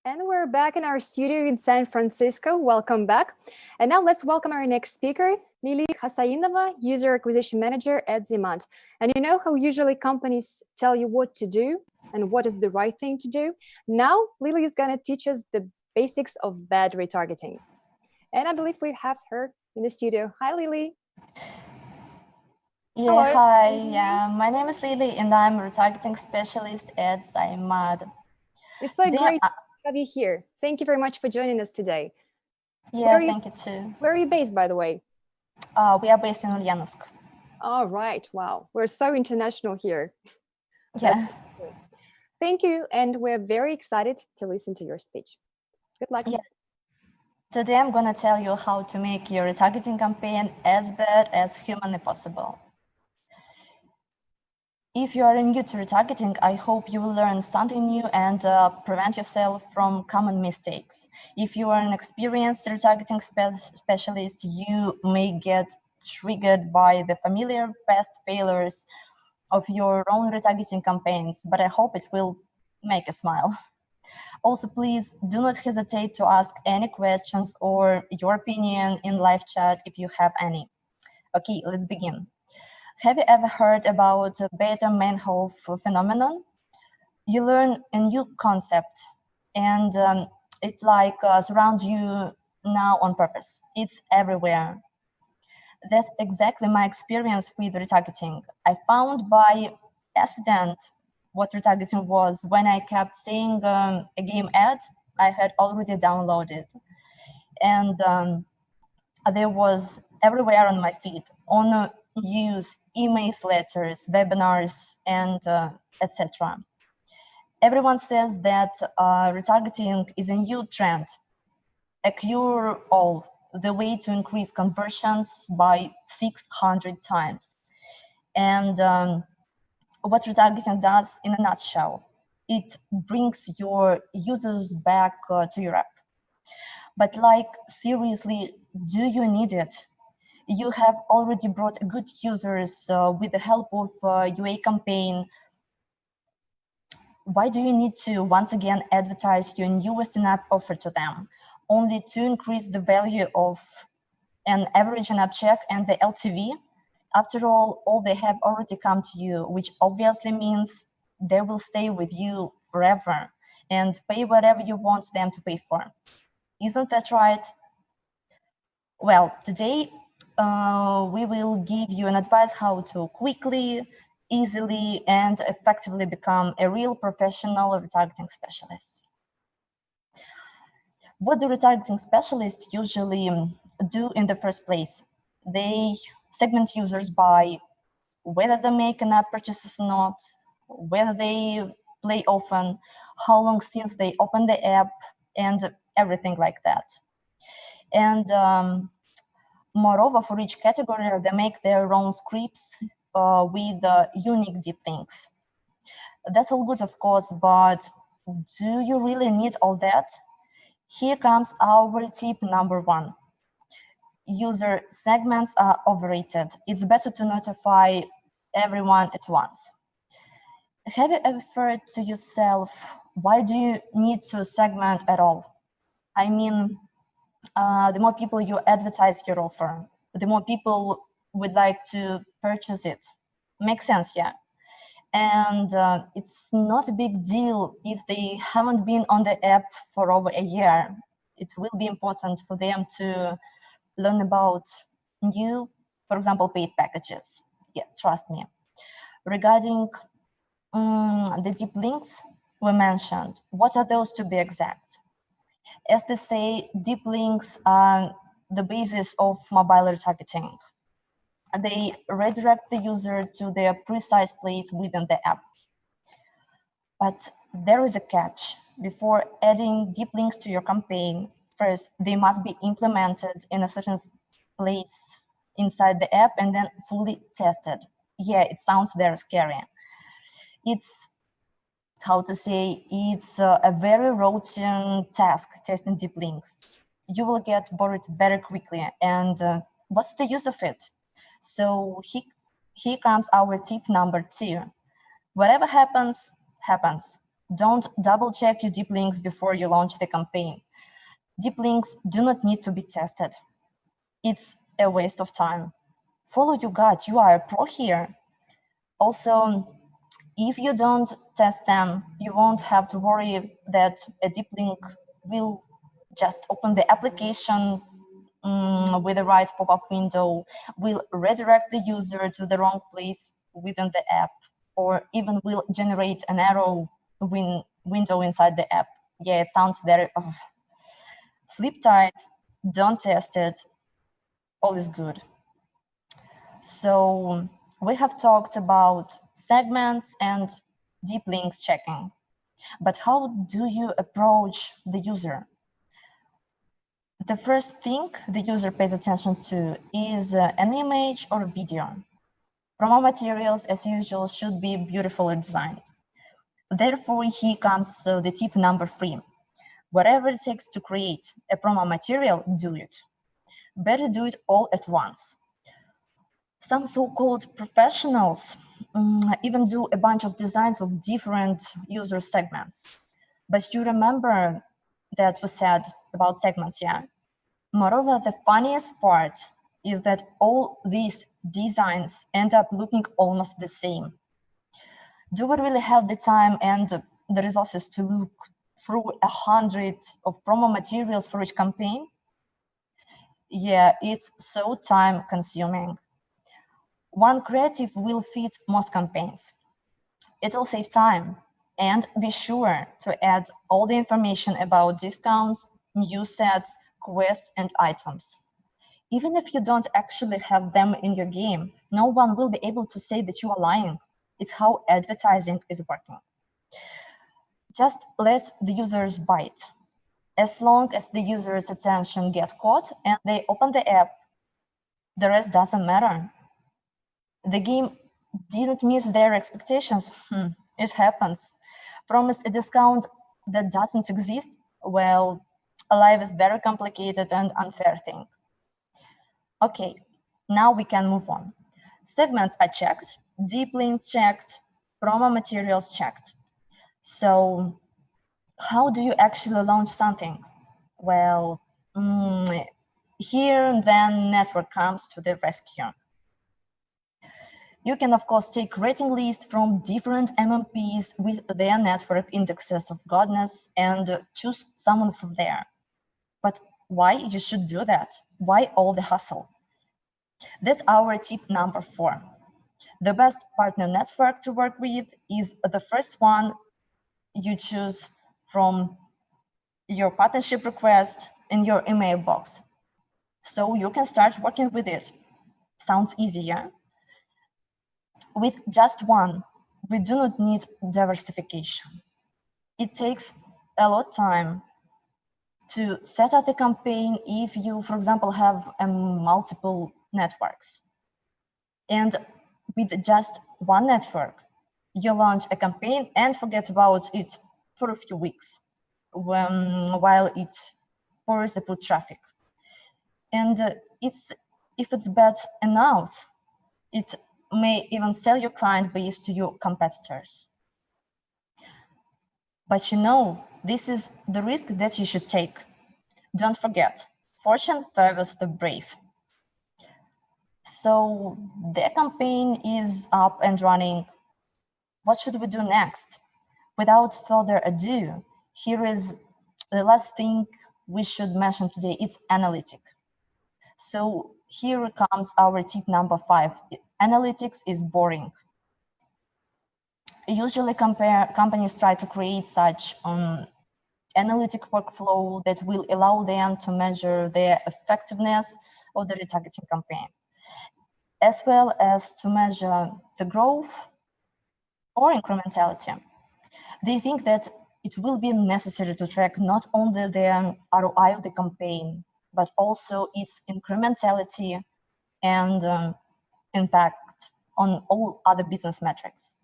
And we're back in our studio in San Francisco. Welcome back. And now let's welcome our next speaker, Lily Khasainova, User Acquisition Manager at Zimad. And you know how usually companies tell you what to do and what is the right thing to do? Now, Lily is going to teach us the basics of bad retargeting. And I believe we have her in the studio. Hi, Lily. Yeah, hello. Hi. Yeah, my name is Lily, and I'm a retargeting specialist at Zimad. It's so great to have you here. Thank you very much for joining us today. Yeah, thank you too. Where are you based, by the way? We are based in Ulyanovsk. All right. Wow. We're so international here. Yeah. Thank you. And we're very excited to listen to your speech. Good luck. Yeah. Today, I'm going to tell you how to make your retargeting campaign as bad as humanly possible. If you are new to retargeting, I hope you will learn something new and prevent yourself from common mistakes. If you are an experienced retargeting specialist, you may get triggered by the familiar past failures of your own retargeting campaigns, but I hope it will make you smile. Also, please do not hesitate to ask any questions or your opinion in live chat if you have any. Okay, let's begin. Have you ever heard about the Bader-Meinhof phenomenon? You learn a new concept and it surrounds you now on purpose. It's everywhere. That's exactly my experience with retargeting. I found by accident what retargeting was when I kept seeing a game ad I had already downloaded. And there was everywhere on my feed, on news, emails, letters, webinars, and etc. Everyone says that retargeting is a new trend, a cure-all, the way to increase conversions by 600 times. And what retargeting does in a nutshell, it brings your users back to your app. But seriously, do you need it? You have already brought good users with the help of UA campaign. Why do you need to once again advertise your newest in-app offer to them, only to increase the value of an average in-app check and the LTV? After all they have already come to you, which obviously means they will stay with you forever and pay whatever you want them to pay for. Isn't that right? Well, today we will give you an advice how to quickly, easily, and effectively become a real professional retargeting specialist. What do retargeting specialists usually do in the first place? They segment users by whether they make in-app purchases or not, whether they play often, how long since they open the app, and everything like that. And moreover, for each category, they make their own scripts with unique deep links. That's all good, of course, but do you really need all that? Here comes our tip number one. User segments are overrated. It's better to notify everyone at once. Have you ever thought to yourself, why do you need to segment at all? I mean, the more people you advertise your offer, the more people would like to purchase it. Makes sense, yeah. And it's not a big deal if they haven't been on the app for over a year. It will be important for them to learn about new, for example, paid packages. Yeah, trust me. Regarding the deep links we mentioned, what are those to be exact? As they say, deep links are the basis of mobile retargeting. They redirect the user to their precise place within the app. But there is a catch. Before adding deep links to your campaign, first, they must be implemented in a certain place inside the app and then fully tested. Yeah, it sounds very scary. It's how to say, it's a very routine task, testing deep links. You will get bored very quickly, and what's the use of it? So here comes our tip number two. Whatever happens, happens. Don't double check your deep links before you launch the campaign. Deep links do not need to be tested. It's a waste of time. Follow your gut, you are a pro here. Also, if you don't test them, you won't have to worry that a deep link will just open the application with the right pop-up window, will redirect the user to the wrong place within the app, or even will generate an arrow window inside the app. Yeah, it sounds very... Sleep tight, don't test it, all is good. So we have talked about segments and deep links checking, but how do you approach the user? The first thing the user pays attention to is an image or video. Promo materials, as usual, should be beautifully designed. Therefore, here comes the tip number 3. Whatever it takes to create a promo material, do it. Better do it all at once. Some so-called professionals even do a bunch of designs of different user segments. But you remember that we said about segments, yeah? Moreover, the funniest part is that all these designs end up looking almost the same. Do we really have the time and the resources to look through 100 of promo materials for each campaign? Yeah, it's so time consuming. One creative will fit most campaigns. It'll save time, and be sure to add all the information about discounts, new sets, quests, and items. Even if you don't actually have them in your game, no one will be able to say that you are lying. It's how advertising is working. Just let the users bite. As long as the user's attention gets caught and they open the app, the rest doesn't matter. The game didn't meet their expectations. It happens. Promised a discount that doesn't exist? Well, life is very complicated and unfair thing. Okay, now we can move on. Segments are checked, deep link checked, promo materials checked. So how do you actually launch something? Well, here then network comes to the rescue. You can, of course, take rating list from different MMPs with their network indexes of godness and choose someone from there. But why you should do that? Why all the hustle? That's our tip number 4. The best partner network to work with is the first one you choose from your partnership request in your email box. So you can start working with it. Sounds easy, yeah? With just one, we do not need diversification. It takes a lot of time to set up the campaign if you, for example, have multiple networks. And with just one network, you launch a campaign and forget about it for a few weeks while it pours the foot traffic. And if it's bad enough, it may even sell your client base to your competitors. But you know, this is the risk that you should take. Don't forget, fortune favors the brave. So the campaign is up and running. What should we do next? Without further ado, here is the last thing we should mention today. It's analytic. So here comes our tip number 5. Analytics is boring. Usually companies try to create such analytic workflow that will allow them to measure the effectiveness of the retargeting campaign, as well as to measure the growth or incrementality. They think that it will be necessary to track not only the ROI of the campaign, but also its incrementality and impact on all other business metrics.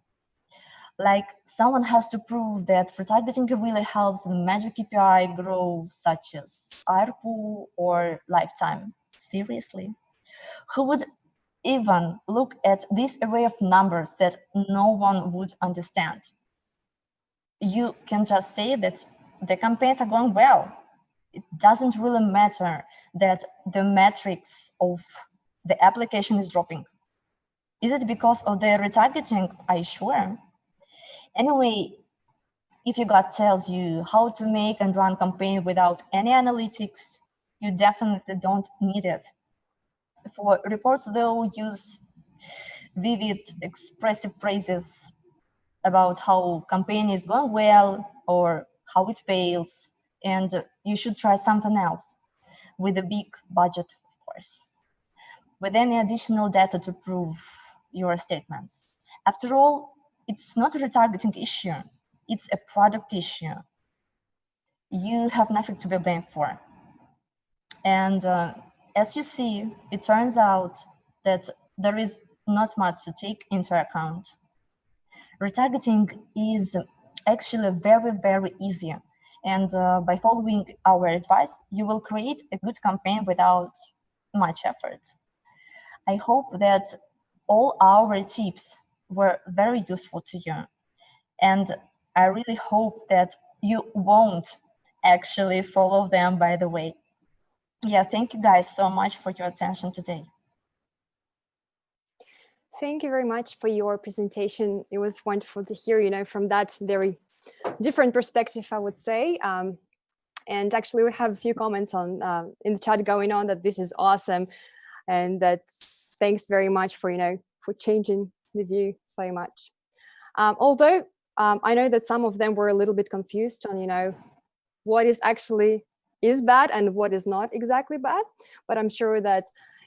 Like someone has to prove that retargeting really helps the major KPI grow, such as ARPU or lifetime. Seriously? Who would even look at this array of numbers that no one would understand? you can just say that the campaigns are going well. It doesn't really matter that the metrics of the application is dropping. Is it because of the retargeting? Are you sure? Anyway, if your gut tells you how to make and run campaign without any analytics, you definitely don't need it. For reports, though, use vivid, expressive phrases about how campaign is going well or how it fails, and you should try something else with a big budget, of course, with any additional data to prove your statements. After all, it's not a retargeting issue, it's a product issue. You have nothing to be blamed for. And as you see, it turns out that there is not much to take into account. Retargeting is actually very, very easy. And by following our advice, you will create a good campaign without much effort. I hope that all our tips were very useful to you. And I really hope that you won't actually follow them, by the way. Yeah, thank you guys so much for your attention today. Thank you very much for your presentation. It was wonderful to hear, from that very different perspective, I would say. And actually, we have a few comments on in the chat going on that this is awesome, and that thanks very much for for changing the view so much. Although I know that some of them were a little bit confused on what is actually bad and what is not exactly bad, but I'm sure that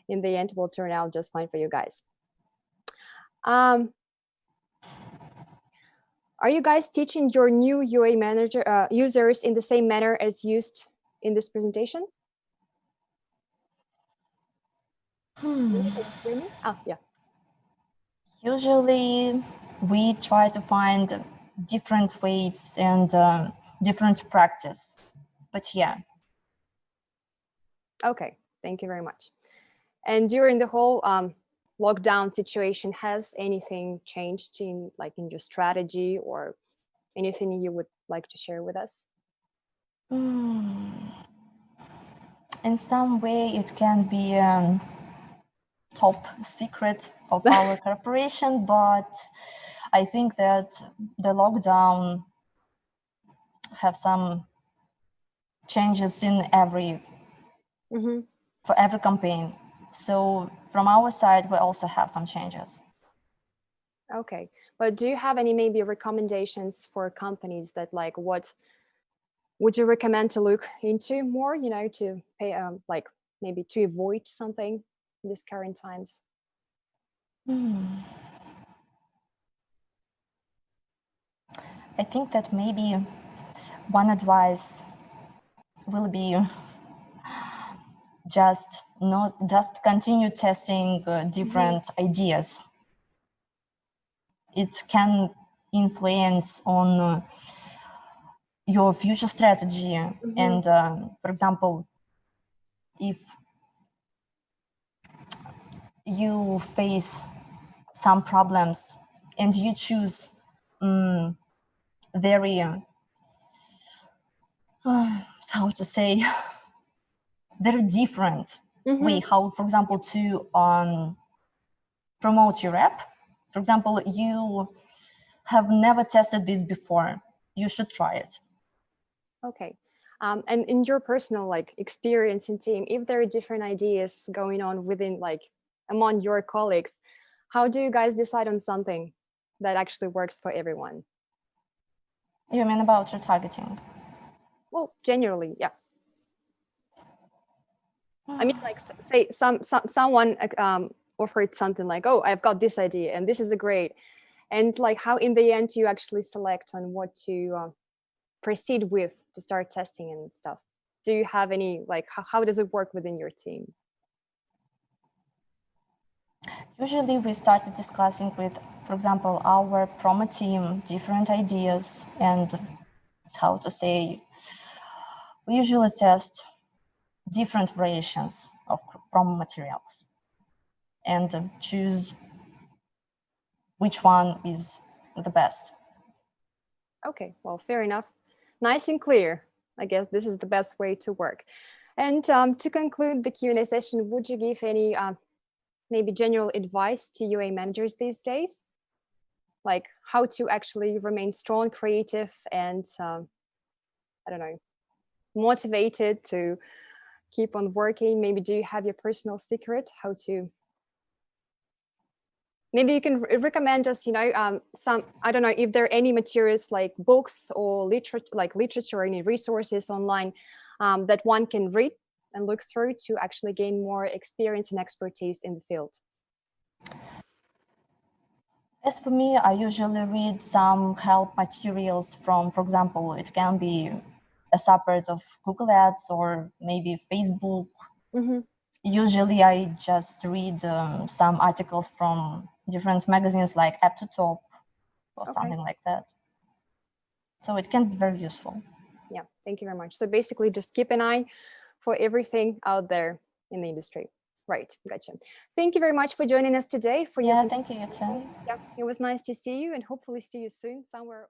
in the end will turn out just fine for you guys. Are you guys teaching your new UA manager users in the same manner as used in this presentation? Oh, yeah. Usually, we try to find different ways and different practice, but yeah. Okay, thank you very much. And during the whole lockdown situation, has anything changed in your strategy or anything you would like to share with us? In some way, it can be top secret of our corporation, but I think that the lockdown have some changes in for every campaign. So from our side, we also have some changes. Okay, but do you have any maybe recommendations for companies that what would you recommend to look into more, to pay maybe to avoid something in these current times? I think that maybe one advice will be just continue testing different ideas. It can influence on your future strategy. And for example, if you face some problems and you choose very how to say very different way how, for example, to promote your app. For example, you have never tested this before, you should try it. Okay. And in your personal experience in team, if there are different ideas going on within among your colleagues, how do you guys decide on something that actually works for everyone? You mean about retargeting? Well, generally, yeah. I mean, say someone offered something oh, I've got this idea and this is a great, and how in the end you actually select on what to proceed with to start testing and stuff. Do you have any how does it work within your team? Usually we started discussing with, for example, our promo team, different ideas, and how to say, we usually test different variations of promo materials and choose which one is the best. Okay, well, fair enough. Nice and clear. I guess this is the best way to work. And to conclude the Q&A session, would you give any maybe general advice to UA managers these days? Like how to actually remain strong, creative, and I don't know, motivated to keep on working? Maybe do you have your personal secret how to, maybe you can recommend us, some, I don't know if there are any materials like books or literature or any resources online that one can read and look through to actually gain more experience and expertise in the field. As for me, I usually read some help materials from, for example, it can be a subreddit of Google Ads or maybe Facebook. Mm-hmm. Usually I just read some articles from different magazines like App to Top or something like that. So it can be very useful. Yeah, thank you very much. So basically just keep an eye for everything out there in the industry. Right, gotcha. Thank you very much for joining us today. Thank you, you too. Yeah, it was nice to see you and hopefully see you soon somewhere.